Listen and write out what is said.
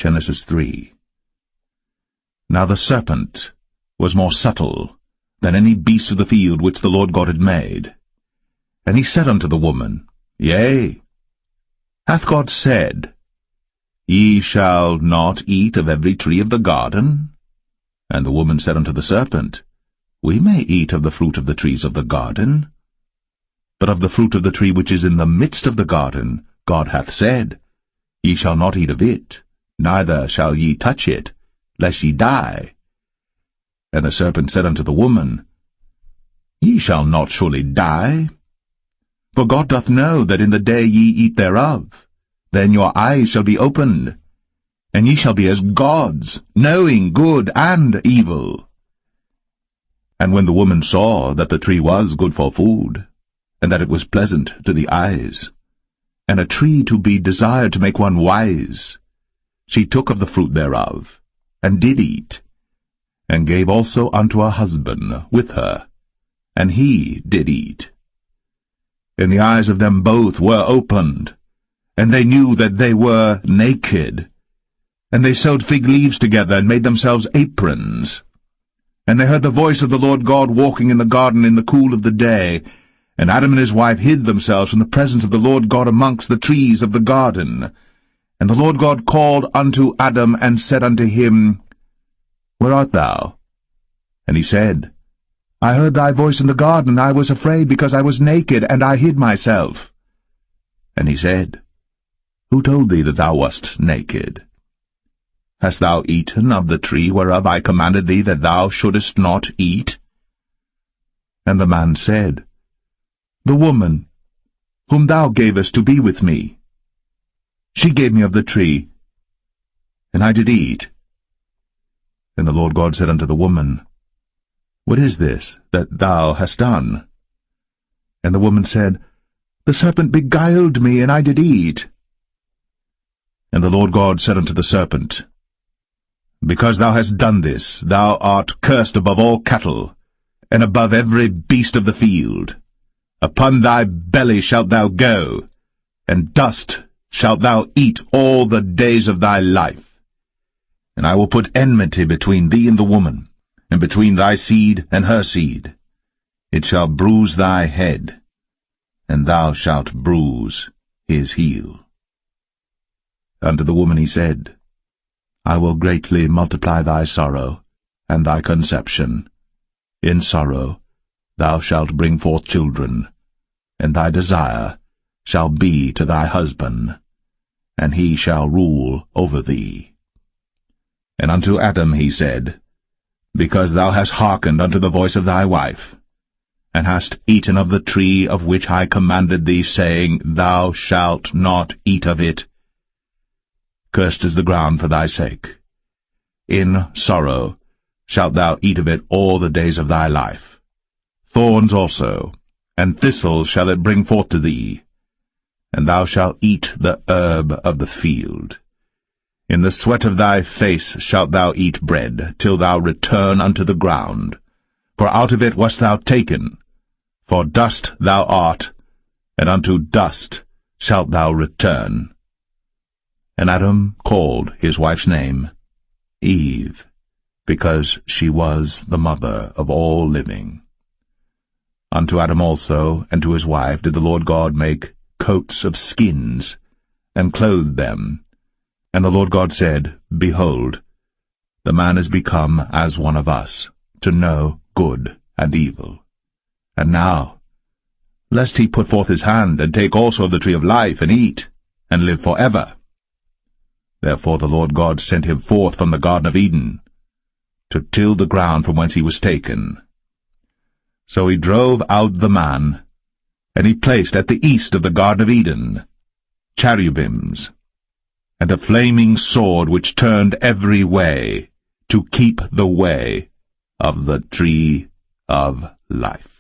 Genesis 3. Now the serpent was more subtle than any beast of the field which the Lord God had made. And he said unto the woman, Yea, hath God said, Ye shall not eat of every tree of the garden? And the woman said unto the serpent, We may eat of the fruit of the trees of the garden. But of the fruit of the tree which is in the midst of the garden, God hath said, Ye shall not eat of it, neither shall ye touch it, lest ye die. And the serpent said unto the woman, Ye shall not surely die. For God doth know that in the day ye eat thereof, then your eyes shall be opened, and ye shall be as gods, knowing good and evil. And when the woman saw that the tree was good for food, and that it was pleasant to the eyes, and a tree to be desired to make one wise, she took of the fruit thereof, and did eat, and gave also unto her husband with her, and he did eat. And the eyes of them both were opened, and they knew that they were naked. And they sewed fig leaves together, and made themselves aprons. And they heard the voice of the Lord God walking in the garden in the cool of the day. And Adam and his wife hid themselves from the presence of the Lord God amongst the trees of the garden. And the Lord God called unto Adam, and said unto him, Where art thou? And he said, I heard thy voice in the garden, and I was afraid, because I was naked, and I hid myself. And he said, Who told thee that thou wast naked? Hast thou eaten of the tree whereof I commanded thee that thou shouldest not eat? And the man said, The woman, whom thou gavest to be with me, she gave me of the tree, and I did eat. And the Lord God said unto the woman, What is this that thou hast done? And the woman said, The serpent beguiled me, and I did eat. And the Lord God said unto the serpent, Because thou hast done this, thou art cursed above all cattle, and above every beast of the field. Upon thy belly shalt thou go, and dust shalt thou eat all the days of thy life. And I will put enmity between thee and the woman, and between thy seed and her seed. It shall bruise thy head, and thou shalt bruise his heel. Unto the woman he said, I will greatly multiply thy sorrow, and thy conception. In sorrow thou shalt bring forth children, and thy desire shall be to thy husband, and he shall rule over thee. And unto Adam he said, Because thou hast hearkened unto the voice of thy wife, and hast eaten of the tree of which I commanded thee, saying, Thou shalt not eat of it, cursed is the ground for thy sake. In sorrow shalt thou eat of it all the days of thy life. Thorns also, and thistles shall it bring forth to thee, and thou shalt eat the herb of the field. In the sweat of thy face shalt thou eat bread, till thou return unto the ground. For out of it wast thou taken, for dust thou art, and unto dust shalt thou return. And Adam called his wife's name Eve, because she was the mother of all living. Unto Adam also and to his wife did the Lord God make coats of skins, and clothed them. And the Lord God said, Behold, the man is become as one of us, to know good and evil. And now, lest he put forth his hand, and take also of the tree of life, and eat, and live forever. Therefore the Lord God sent him forth from the Garden of Eden, to till the ground from whence he was taken. So he drove out the man, and he placed at the east of the Garden of Eden cherubims, and a flaming sword which turned every way, to keep the way of the tree of life.